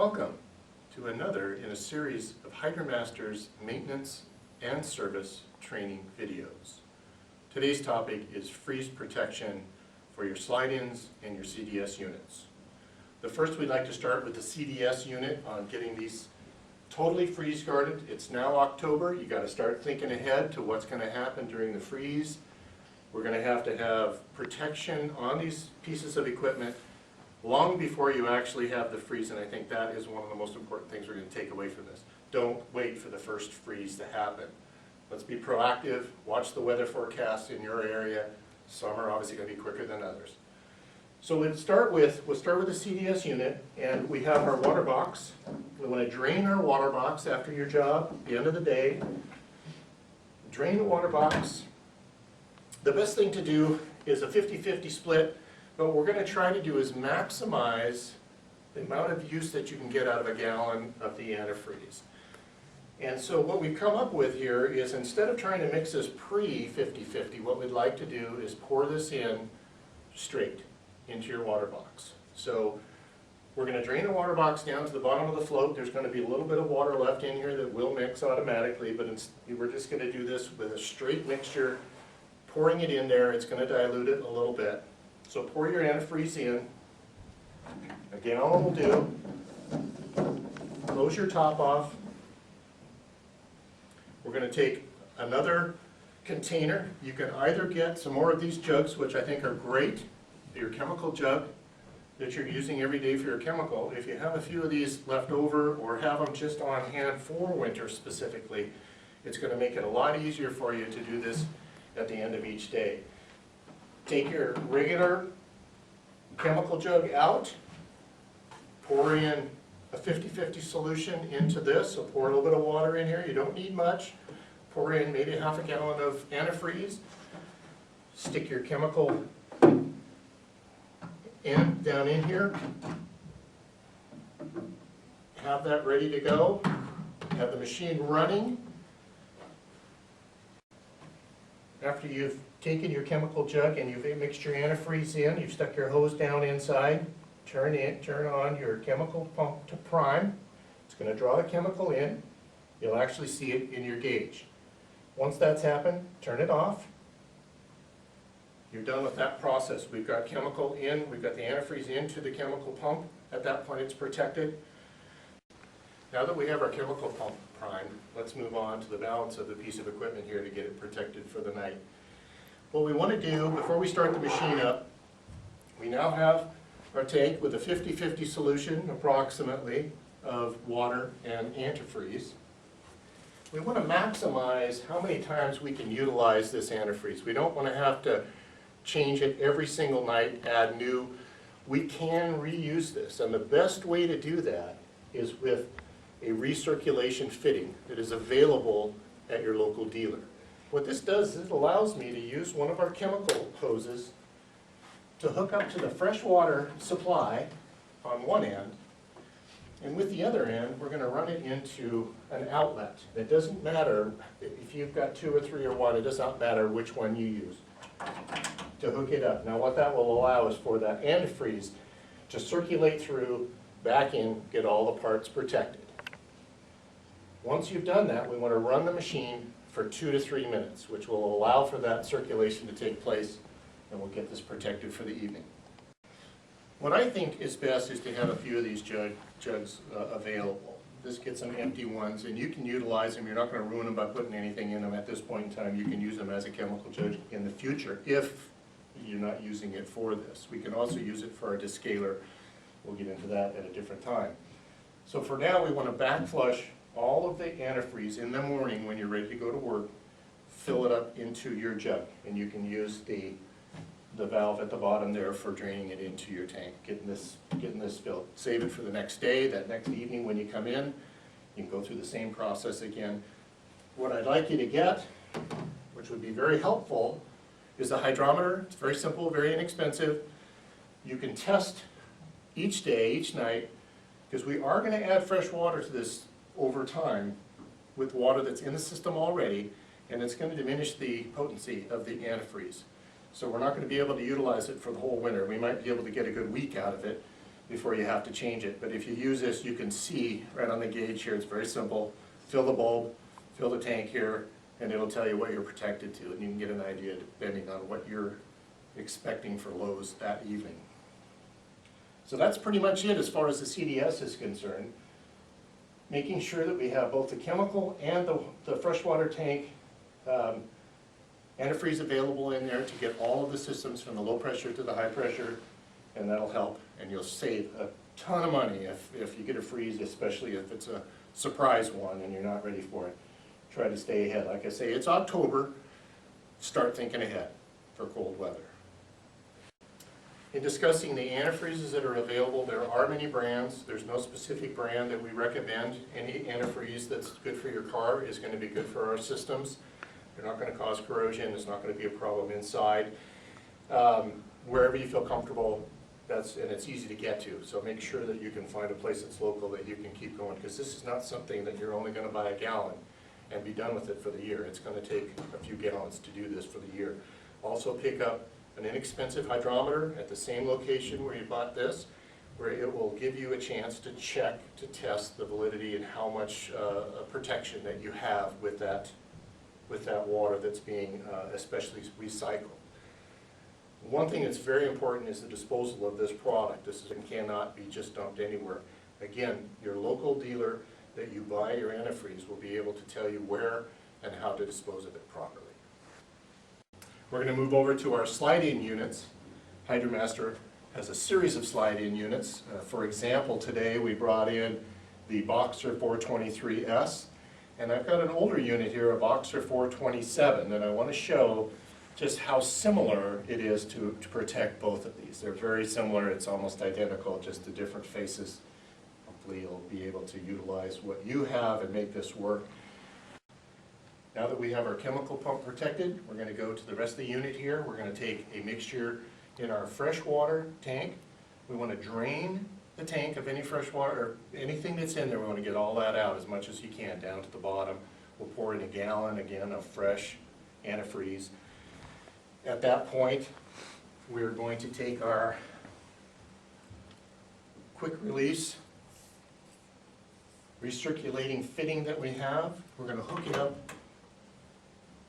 Welcome to another in a series of HydroMaster's maintenance and service training videos. Today's topic is freeze protection for your slide-ins and your CDS units. The first, we'd like to start with the CDS unit on getting these totally freeze guarded. It's now October. You got to start thinking ahead to what's going to happen during the freeze. We're going to have protection on these pieces of equipment long before you actually have the freeze, and I think that is one of the most important things we're going to take away from this. Don't wait for the first freeze to happen. Let's be proactive, watch the weather forecasts in your area. Some are obviously going to be quicker than others. So we'll start with the CDS unit, and we have our water box. We want to drain our water box after your job, at the end of the day. Drain the water box. The best thing to do is a 50-50 split. But what we're going to try to do is maximize the amount of use that you can get out of a gallon of the antifreeze. And so what we've come up with here is, instead of trying to mix this pre-50-50, what we'd like to do is pour this in straight into your water box. So we're going to drain the water box down to the bottom of the float. There's going to be a little bit of water left in here that will mix automatically, but we're just going to do this with a straight mixture, pouring it in there. It's going to dilute it a little bit. So pour your antifreeze in. A gallon will do. Close your top off. We're going to take another container. You can either get some more of these jugs, which I think are great, your chemical jug that you're using every day for your chemical. If you have a few of these left over or have them just on hand for winter specifically, it's going to make it a lot easier for you to do this at the end of each day. Take your regular chemical jug out, pour in a 50-50 solution into this, so pour a little bit of water in here. You don't need much. Pour in maybe half a gallon of antifreeze. Stick your chemical down in here. Have that ready to go. Have the machine running. After you've taken your chemical jug and you've mixed your antifreeze in, you've stuck your hose down inside, turn on your chemical pump to prime. It's going to draw the chemical in. You'll actually see it in your gauge. Once that's happened, turn it off. You're done with that process. We've got chemical in, we've got the antifreeze into the chemical pump. At that point it's protected. Now that we have our chemical pump primed, let's move on to the balance of the piece of equipment here to get it protected for the night. What we want to do before we start the machine up, we now have our tank with a 50-50 solution approximately of water and antifreeze. We want to maximize how many times we can utilize this antifreeze. We don't want to have to change it every single night, add new. We can reuse this, and the best way to do that is with a recirculation fitting that is available at your local dealer. What this does is it allows me to use one of our chemical hoses to hook up to the fresh water supply on one end, and with the other end we're going to run it into an outlet. It doesn't matter if you've got two or three or one, it does not matter which one you use to hook it up. Now what that will allow is for that antifreeze to circulate through, back in, get all the parts protected. Once you've done that, we want to run the machine for 2 to 3 minutes, which will allow for that circulation to take place, and we'll get this protected for the evening. What I think is best is to have a few of these jugs available. Just get some empty ones, and you can utilize them. You're not going to ruin them by putting anything in them at this point in time. You can use them as a chemical jug in the future if you're not using it for this. We can also use it for our descaler. We'll get into that at a different time. So for now, we want to back flush all of the antifreeze in the morning when you're ready to go to work. Fill it up into your jug, and you can use the valve at the bottom there for draining it into your tank, getting this filled. Save it for the next day, that next evening when you come in. You can go through the same process again. What I'd like you to get, which would be very helpful, is a hydrometer. It's very simple, very inexpensive. You can test each day, each night, because we are going to add fresh water to this over time with water that's in the system already, and it's going to diminish the potency of the antifreeze. So we're not going to be able to utilize it for the whole winter. We might be able to get a good week out of it, before you have to change it. But if you use this, you can see right on the gauge here, it's very simple. Fill the bulb, fill the tank here, and it'll tell you what you're protected to, and you can get an idea depending on what you're expecting for lows that evening. So that's pretty much it as far as the CDS is concerned. Making sure that we have both the chemical and the freshwater tank antifreeze available in there to get all of the systems from the low pressure to the high pressure, and that'll help, and you'll save a ton of money if you get a freeze, especially if it's a surprise one and you're not ready for it. Try to stay ahead. Like I say, it's October, start thinking ahead for cold weather. In discussing the antifreezes that are available, there are many brands. There's no specific brand that we recommend. Any antifreeze that's good for your car is going to be good for our systems. They're not going to cause corrosion. It's not going to be a problem inside. Wherever you feel comfortable, and it's easy to get to. So make sure that you can find a place that's local that you can keep going, because this is not something that you're only going to buy a gallon and be done with it for the year. It's going to take a few gallons to do this for the year. Also pick up an inexpensive hydrometer at the same location where you bought this, where it will give you a chance to check, to test the validity and how much protection that you have with that water that's being especially recycled. One thing that's very important is the disposal of this product. This cannot be just dumped anywhere. Again, your local dealer that you buy your antifreeze will be able to tell you where and how to dispose of it properly. We're going to move over to our slide-in units. HydroMaster has a series of slide-in units. For example, today we brought in the Boxer 423S, and I've got an older unit here, a Boxer 427, and I want to show just how similar it is to protect both of these. They're very similar, it's almost identical, just the different faces. Hopefully you'll be able to utilize what you have and make this work. Now that we have our chemical pump protected, we're going to go to the rest of the unit here. We're going to take a mixture in our freshwater tank. We want to drain the tank of any fresh water, or anything that's in there. We want to get all that out as much as you can, down to the bottom. We'll pour in a gallon, again, of fresh antifreeze. At that point, we're going to take our quick release recirculating fitting that we have. We're going to hook it up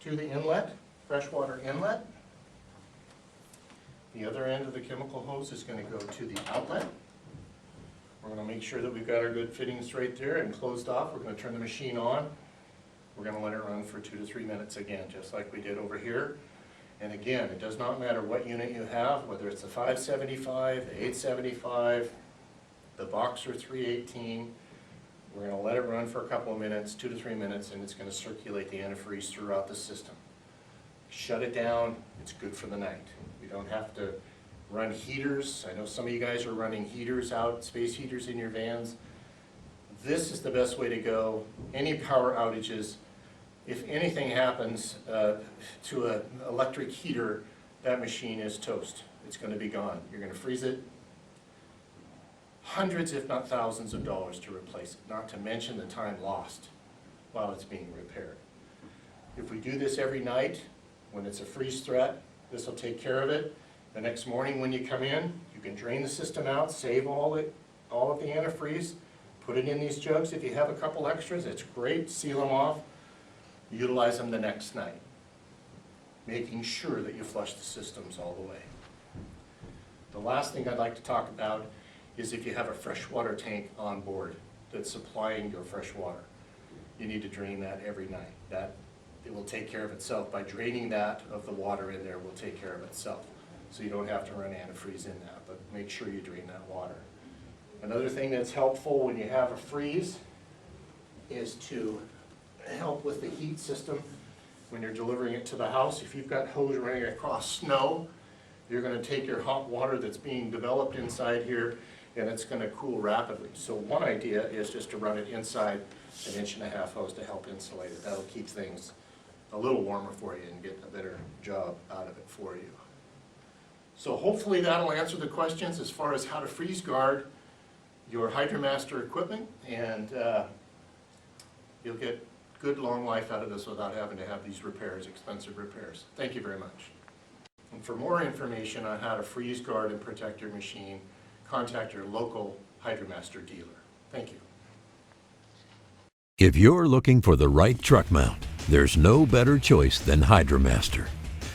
to the inlet, freshwater inlet. The other end of the chemical hose is going to go to the outlet. We're going to make sure that we've got our good fittings right there and closed off. We're going to turn the machine on. We're going to let it run for 2 to 3 minutes again, just like we did over here. And again, it does not matter what unit you have, whether it's the 575, the 875, the Boxer 318. We're going to let it run for a couple of minutes, 2 to 3 minutes, and it's going to circulate the antifreeze throughout the system. Shut it down, it's good for the night. We don't have to run heaters. I know some of you guys are running heaters out, space heaters in your vans. This is the best way to go. Any power outages, if anything happens to an electric heater, that machine is toast. It's going to be gone. You're going to freeze it. Hundreds, if not thousands of dollars to replace it, not to mention the time lost while it's being repaired. If we do this every night, when it's a freeze threat, this will take care of it. The next morning when you come in, you can drain the system out, save all of the antifreeze, put it in these jugs. If you have a couple extras, it's great, seal them off, utilize them the next night, making sure that you flush the systems all the way. The last thing I'd like to talk about is if you have a freshwater tank on board that's supplying your fresh water. You need to drain that every night. It will take care of itself. By draining that of the water in there will take care of itself. So you don't have to run antifreeze in that, but make sure you drain that water. Another thing that's helpful when you have a freeze is to help with the heat system when you're delivering it to the house. If you've got hose running across snow, you're going to take your hot water that's being developed inside here and it's going to cool rapidly. So one idea is just to run it inside an 1.5 inch hose to help insulate it. That'll keep things a little warmer for you and get a better job out of it for you. So hopefully that'll answer the questions as far as how to freeze guard your HydroMaster equipment, and you'll get good long life out of this without having to have these repairs, expensive repairs. Thank you very much. And for more information on how to freeze guard and protect your machine, contact your local HydroMaster dealer. Thank you. If you're looking for the right truck mount, there's no better choice than HydroMaster.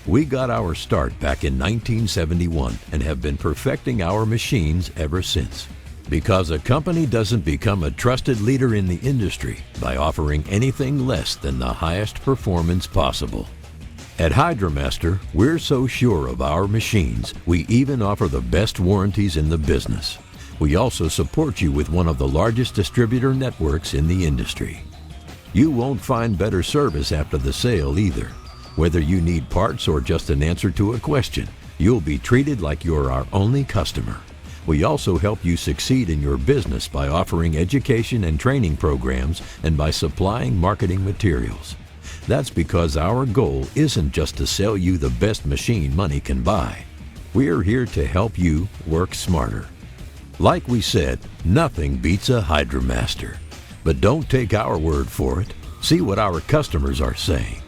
We got our start back in 1971 and have been perfecting our machines ever since. Because a company doesn't become a trusted leader in the industry by offering anything less than the highest performance possible. At HydroMaster, we're so sure of our machines, we even offer the best warranties in the business. We also support you with one of the largest distributor networks in the industry. You won't find better service after the sale either. Whether you need parts or just an answer to a question, you'll be treated like you're our only customer. We also help you succeed in your business by offering education and training programs and by supplying marketing materials. That's because our goal isn't just to sell you the best machine money can buy. We're here to help you work smarter. Like we said, nothing beats a HydroMaster. But don't take our word for it. See what our customers are saying.